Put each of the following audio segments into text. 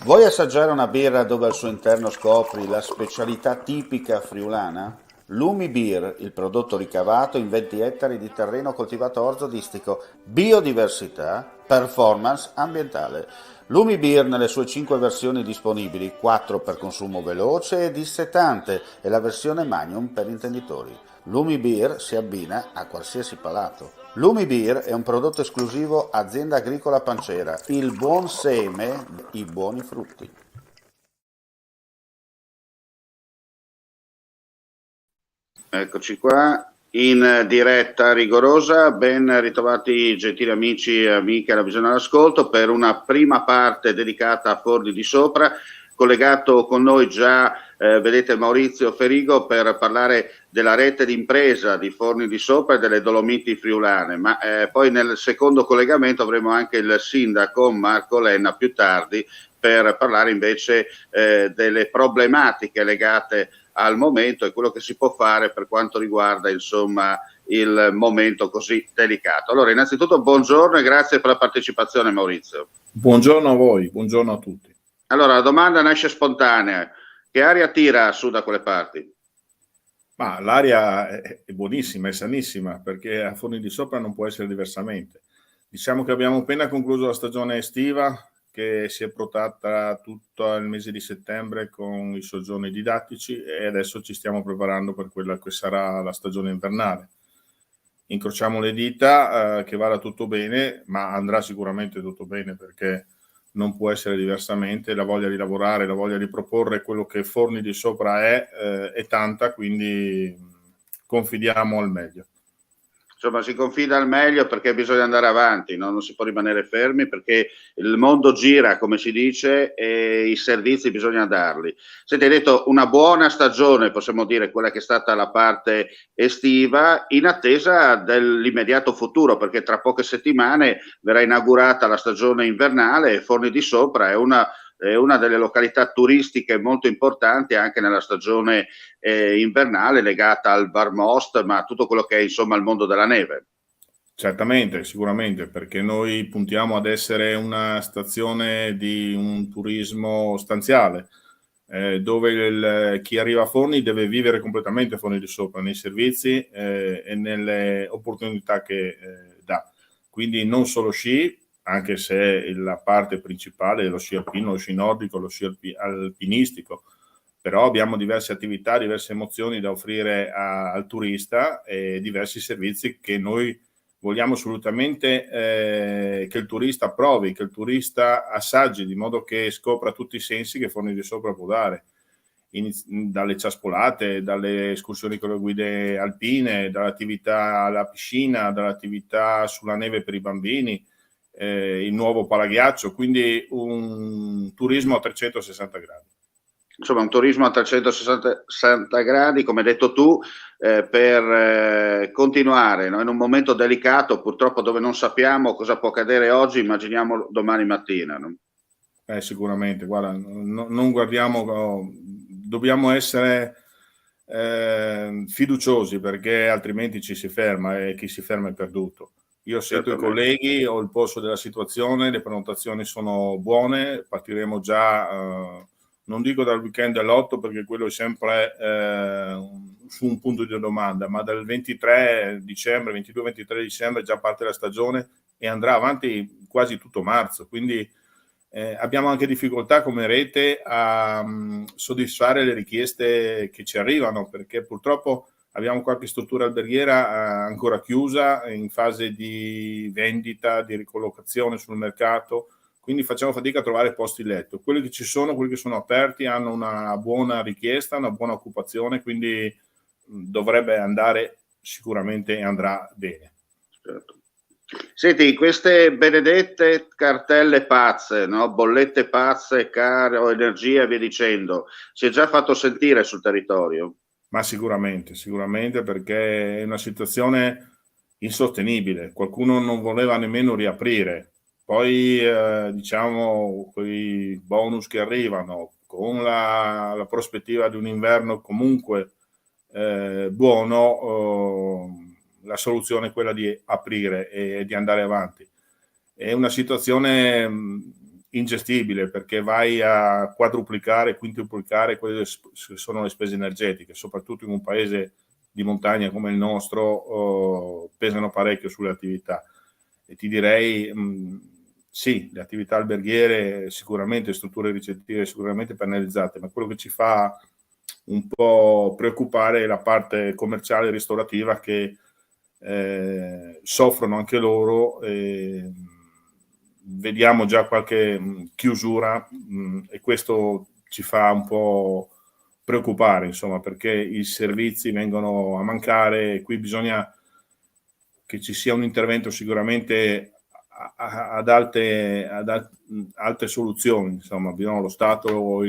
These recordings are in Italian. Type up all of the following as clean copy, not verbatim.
Vuoi assaggiare una birra dove al suo interno scopri la specialità tipica friulana? Lumi Beer, il prodotto ricavato in 20 ettari di terreno coltivato orzodistico, biodiversità, performance ambientale. Lumi Beer nelle sue 5 versioni disponibili, 4 per consumo veloce e dissetante e la versione Magnum per intenditori. Lumi Beer si abbina a qualsiasi palato. Lumi Beer è un prodotto esclusivo Azienda Agricola Pancera, il buon seme, i buoni frutti. Eccoci qua in diretta rigorosa, ben ritrovati gentili amici e amiche alla visione all'ascolto per una prima parte dedicata a Forni di Sopra, collegato con noi già vedete Maurizio Ferigo per parlare della rete d'impresa di Forni di Sopra e delle Dolomiti Friulane, ma poi nel secondo collegamento avremo anche il sindaco Marco Lenna più tardi per parlare invece delle problematiche legate al momento e quello che si può fare per quanto riguarda insomma il momento così delicato. Allora, innanzitutto buongiorno e grazie per la partecipazione Maurizio. Buongiorno a voi, buongiorno a tutti. Allora, la domanda nasce spontanea. Che aria tira su da quelle parti? Ma l'aria è buonissima, è sanissima, perché a Forni di Sopra non può essere diversamente. Diciamo che abbiamo appena concluso la stagione estiva, che si è protratta tutto il mese di settembre con i soggiorni didattici e adesso ci stiamo preparando per quella che sarà la stagione invernale. Incrociamo le dita che vada tutto bene, ma andrà sicuramente tutto bene perché non può essere diversamente. La voglia di lavorare, la voglia di proporre quello che Forni di Sopra è tanta, quindi confidiamo al meglio. Insomma, si confida al meglio perché bisogna andare avanti, no? Non si può rimanere fermi perché il mondo gira, come si dice, e i servizi bisogna darli. Senti, hai detto una buona stagione, possiamo dire, quella che è stata la parte estiva, in attesa dell'immediato futuro, perché tra poche settimane verrà inaugurata la stagione invernale e Forni di Sopra è una delle località turistiche molto importanti anche nella stagione invernale legata al Varmost, ma a tutto quello che è insomma il mondo della neve. Certamente, sicuramente, perché noi puntiamo ad essere una stazione di un turismo stanziale, dove chi arriva a Forni deve vivere completamente Forni di Sopra, nei servizi e nelle opportunità che dà. Quindi non solo sci, anche se la parte principale è lo sci alpino, lo sci nordico, lo sci alpinistico, però abbiamo diverse attività, diverse emozioni da offrire al turista e diversi servizi che noi vogliamo assolutamente che il turista provi, che il turista assaggi, di modo che scopra tutti i sensi che Forni di Sopra può dare, dalle ciaspolate, dalle escursioni con le guide alpine, dall'attività alla piscina, dall'attività sulla neve per i bambini, il nuovo palaghiaccio, quindi un turismo a 360 gradi. Insomma, un turismo a 360 gradi, come hai detto tu, per continuare, no? In un momento delicato, purtroppo dove non sappiamo cosa può accadere oggi, immaginiamo domani mattina. No? Sicuramente, guarda, non guardiamo, dobbiamo essere fiduciosi perché altrimenti ci si ferma e chi si ferma è perduto. Io sento i Certamente. colleghi, ho il polso della situazione, le prenotazioni sono buone, partiremo già, non dico dal weekend dell'8 perché quello è sempre su un punto di domanda, ma dal 23 dicembre, 22-23 dicembre già parte la stagione e andrà avanti quasi tutto marzo, quindi abbiamo anche difficoltà come rete a soddisfare le richieste che ci arrivano perché purtroppo abbiamo qualche struttura alberghiera ancora chiusa in fase di vendita, di ricollocazione sul mercato, quindi facciamo fatica a trovare posti letto. Quelli che ci sono, quelli che sono aperti hanno una buona richiesta, una buona occupazione, quindi dovrebbe andare sicuramente e andrà bene. Certo. Senti, queste benedette cartelle pazze, no? Bollette pazze, caro, energia e via dicendo, si è già fatto sentire sul territorio? Ma sicuramente, sicuramente perché è una situazione insostenibile. Qualcuno non voleva nemmeno riaprire. Poi, diciamo, quei bonus che arrivano con la prospettiva di un inverno comunque buono, la soluzione è quella di aprire e di andare avanti. È una situazione ingestibile, perché vai a quadruplicare, quintuplicare quelle che sono le spese energetiche, soprattutto in un paese di montagna come il nostro, pesano parecchio sulle attività. E ti direi, sì, le attività alberghiere sicuramente, strutture ricettive sicuramente penalizzate, ma quello che ci fa un po' preoccupare è la parte commerciale e ristorativa, che soffrono anche loro. Vediamo già qualche chiusura, e questo ci fa un po' preoccupare, insomma, perché i servizi vengono a mancare e qui bisogna che ci sia un intervento sicuramente ad alte soluzioni, insomma, bisogna lo Stato o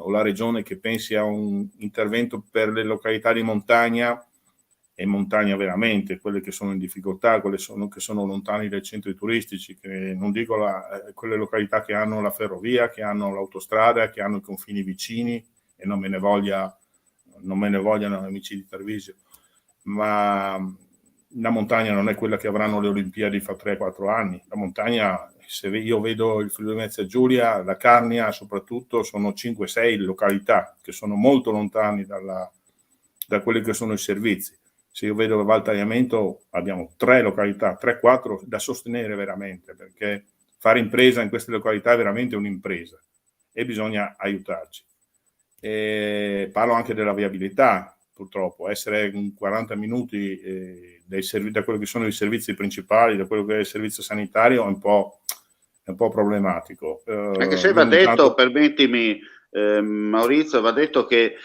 la Regione che pensi a un intervento per le località di montagna, e montagna veramente, quelle che sono in difficoltà, quelle che sono lontane dai centri turistici, che non dico quelle località che hanno la ferrovia, che hanno l'autostrada, che hanno i confini vicini, e non me ne vogliano amici di Tarvisio, ma la montagna non è quella che avranno le Olimpiadi fra 3-4 anni. La montagna, se io vedo il Friuli Venezia Giulia, la Carnia soprattutto, sono 5-6 località che sono molto lontani da quelli che sono i servizi. Se io vedo la Val Tagliamento, abbiamo 3 località, 3-4 da sostenere veramente, perché fare impresa in queste località è veramente un'impresa e bisogna aiutarci. Parlo anche della viabilità, purtroppo, essere 40 minuti da quello che sono i servizi principali, da quello che è il servizio sanitario, è un po' problematico. Anche se va detto, permettimi, Maurizio, va detto che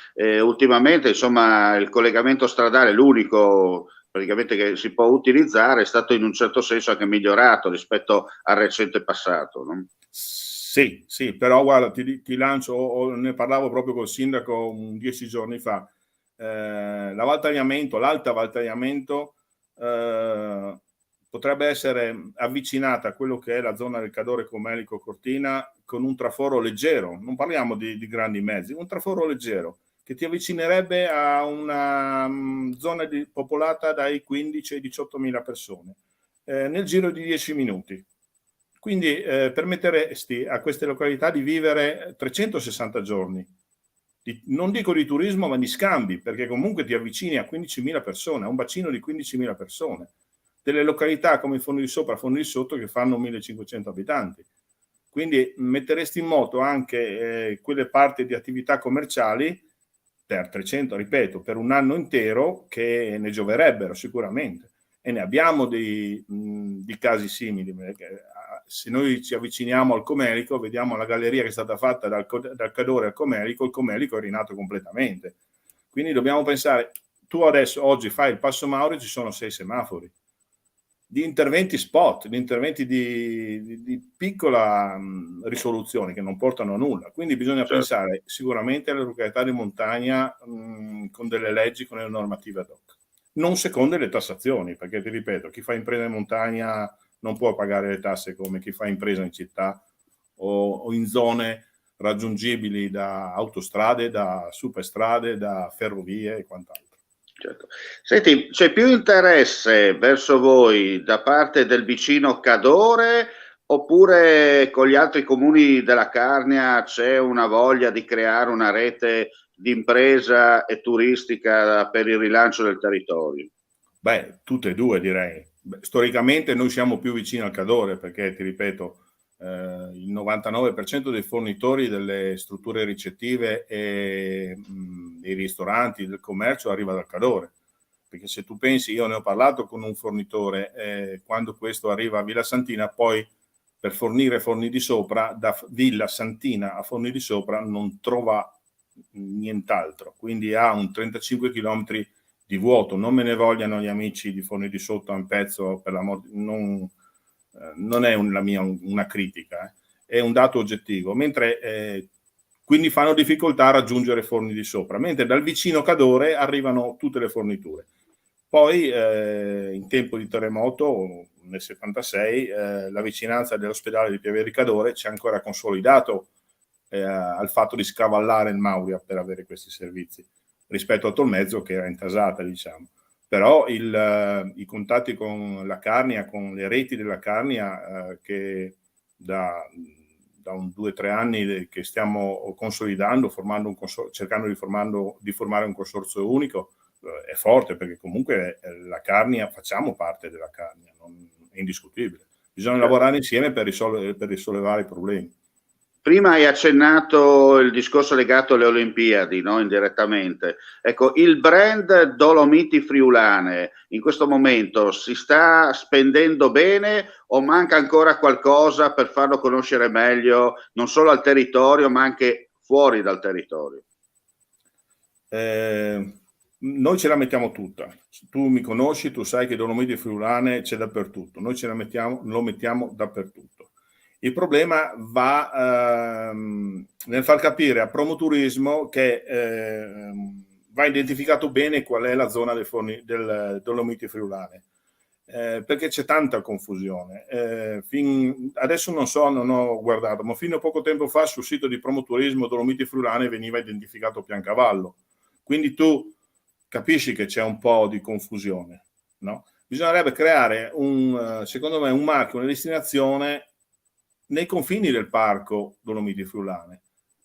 ultimamente, insomma, il collegamento stradale, l'unico praticamente che si può utilizzare, è stato in un certo senso anche migliorato rispetto al recente passato, no? Sì, però guarda, ti lancio, ne parlavo proprio col sindaco 10 giorni fa. L'Alta Val Tagliamento potrebbe essere avvicinata a quello che è la zona del Cadore Comelico Cortina con un traforo leggero, non parliamo di grandi mezzi, un traforo leggero che ti avvicinerebbe a una zona popolata dai 15 ai 18 mila persone nel giro di 10 minuti. Quindi permetteresti a queste località di vivere 360 giorni, non dico di turismo, ma di scambi, perché comunque ti avvicini a 15.000 persone, a un bacino di 15.000 persone, delle località come Fondi di Sopra, Fondi di Sotto, che fanno 1.500 abitanti. Quindi metteresti in moto anche quelle parti di attività commerciali per 300, ripeto, per un anno intero, che ne gioverebbero sicuramente. E ne abbiamo di casi simili. Se noi ci avviciniamo al Comelico, vediamo la galleria che è stata fatta dal Cadore al Comelico, il Comelico è rinato completamente. Quindi dobbiamo pensare, tu adesso, oggi fai il Passo Mauro, ci sono 6 semafori, di interventi spot, di interventi di piccola risoluzione che non portano a nulla. Quindi bisogna pensare sicuramente alle località di montagna con delle leggi, con le normative ad hoc. Non secondo le tassazioni, perché ti ripeto, chi fa impresa in montagna non può pagare le tasse come chi fa impresa in città o in zone raggiungibili da autostrade, da superstrade, da ferrovie e quant'altro. Certo. Senti, c'è più interesse verso voi da parte del vicino Cadore, oppure con gli altri comuni della Carnia c'è una voglia di creare una rete di impresa e turistica per il rilancio del territorio? Beh, tutte e due direi. Storicamente noi siamo più vicini al Cadore, perché ti ripeto, il 99% dei fornitori delle strutture ricettive e dei ristoranti, del commercio arriva dal Cadore. Perché se tu pensi, io ne ho parlato con un fornitore, quando questo arriva a Villa Santina, poi per fornire Forni di Sopra, da Villa Santina a Forni di Sopra non trova nient'altro, quindi ha un 35 km di vuoto. Non me ne vogliano gli amici di Forni di Sotto a un pezzo, per l'amor non è una critica, è un dato oggettivo, mentre quindi fanno difficoltà a raggiungere Forni di Sopra, mentre dal vicino Cadore arrivano tutte le forniture. Poi in tempo di terremoto nel 76 la vicinanza dell'ospedale di Pieve di Cadore ci ha ancora consolidato al fatto di scavallare il Mauria per avere questi servizi rispetto a Tolmezzo, che era intasata, diciamo. Però i contatti con la Carnia, con le reti della Carnia, che da 2 o 3 anni che stiamo consolidando, cercando di formare un consorzio unico, è forte, perché comunque la Carnia, facciamo parte della Carnia, è indiscutibile. Bisogna lavorare insieme per risollevare i problemi. Prima hai accennato il discorso legato alle Olimpiadi, no? Indirettamente. Ecco, il brand Dolomiti Friulane in questo momento si sta spendendo bene o manca ancora qualcosa per farlo conoscere meglio, non solo al territorio, ma anche fuori dal territorio? Noi ce la mettiamo tutta. Tu mi conosci, tu sai che Dolomiti Friulane c'è dappertutto. Noi lo mettiamo dappertutto. Il problema va nel far capire a Promoturismo che va identificato bene qual è la zona del Dolomiti Friulane, perché c'è tanta confusione. Adesso non ho guardato, ma fino a poco tempo fa sul sito di Promoturismo Dolomiti Friulane veniva identificato Piancavallo. Quindi tu capisci che c'è un po' di confusione, no? Bisognerebbe creare secondo me, un marchio, una destinazione nei confini del parco Dolomiti Friulane,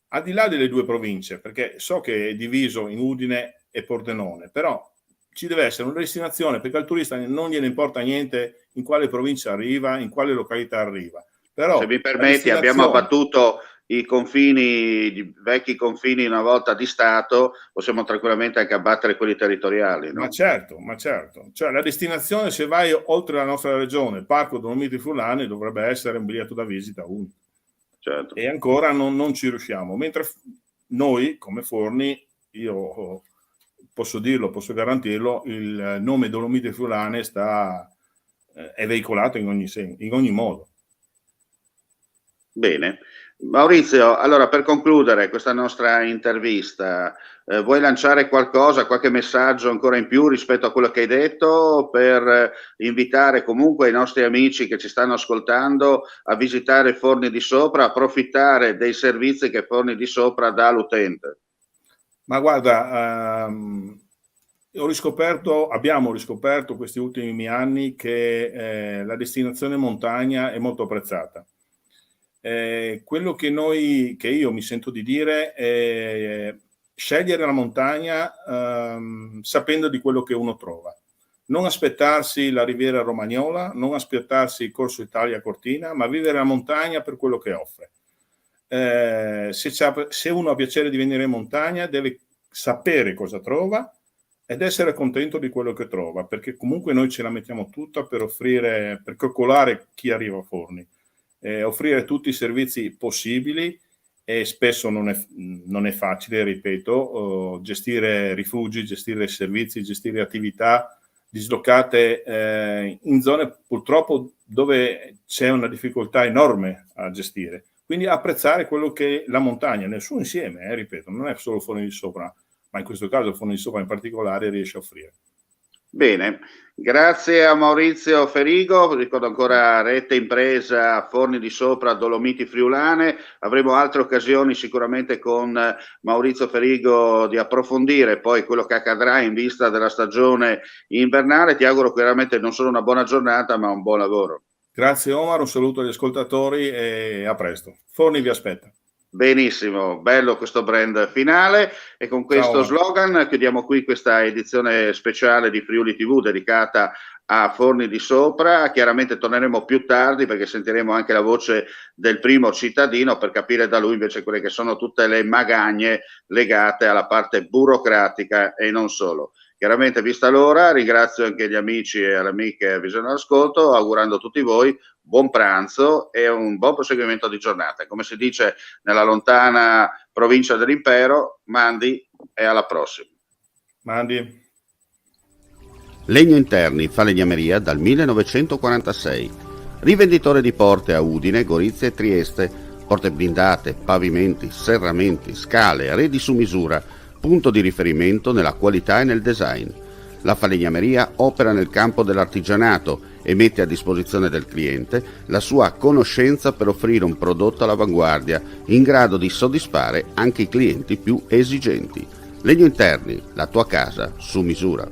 al di là delle 2 province, perché so che è diviso in Udine e Pordenone, però ci deve essere una destinazione, perché al turista non gliene importa niente in quale provincia arriva, in quale località arriva. Però, se mi permetti, abbiamo abbattuto i vecchi confini una volta di Stato, possiamo tranquillamente anche abbattere quelli territoriali, no? Ma certo, cioè la destinazione, se vai oltre la nostra regione, Parco Dolomiti Friulane, dovrebbe essere un biglietto da visita unico. Certo. E ancora non ci riusciamo, mentre noi come Forni, io posso dirlo, posso garantirlo, il nome Dolomiti Friulane è veicolato in ogni modo. Bene. Maurizio, allora per concludere questa nostra intervista, vuoi lanciare qualche messaggio ancora in più rispetto a quello che hai detto, per invitare comunque i nostri amici che ci stanno ascoltando a visitare Forni di Sopra, approfittare dei servizi che Forni di Sopra dà all'utente? Ma guarda, abbiamo riscoperto questi ultimi anni che la destinazione montagna è molto apprezzata. Quello che io mi sento di dire è scegliere la montagna sapendo di quello che uno trova, non aspettarsi la Riviera Romagnola, non aspettarsi il Corso Italia Cortina, ma vivere la montagna per quello che offre. Se uno ha piacere di venire in montagna deve sapere cosa trova ed essere contento di quello che trova, perché comunque noi ce la mettiamo tutta per coccolare chi arriva a Forni. Offrire tutti i servizi possibili, e spesso non è facile, ripeto, gestire rifugi, gestire servizi, gestire attività dislocate in zone purtroppo dove c'è una difficoltà enorme a gestire. Quindi apprezzare quello che la montagna nel suo insieme, ripeto, non è solo Forni di Sopra, ma in questo caso Forni di Sopra in particolare riesce a offrire. Bene, grazie a Maurizio Ferigo, ricordo ancora Rete Impresa Forni di Sopra Dolomiti Friulane. Avremo altre occasioni sicuramente con Maurizio Ferigo di approfondire poi quello che accadrà in vista della stagione invernale. Ti auguro veramente non solo una buona giornata ma un buon lavoro. Grazie Omar, un saluto agli ascoltatori e a presto. Forni vi aspetta. Benissimo, bello questo brand finale, e con questo slogan chiudiamo qui questa edizione speciale di Friuli TV dedicata a Forni di Sopra. Chiaramente torneremo più tardi perché sentiremo anche la voce del primo cittadino per capire da lui invece quelle che sono tutte le magagne legate alla parte burocratica e non solo. Chiaramente, vista l'ora, ringrazio anche gli amici e le amiche a Visione all'Ascolto, augurando a tutti voi buon pranzo e un buon proseguimento di giornata. Come si dice nella lontana provincia dell'Impero, mandi e alla prossima. Mandi. Legno Interni, falegnameria dal 1946. Rivenditore di porte a Udine, Gorizia e Trieste. Porte blindate, pavimenti, serramenti, scale, arredi su misura. Punto di riferimento nella qualità e nel design. La falegnameria opera nel campo dell'artigianato e mette a disposizione del cliente la sua conoscenza per offrire un prodotto all'avanguardia in grado di soddisfare anche i clienti più esigenti. Legno Interni, la tua casa su misura.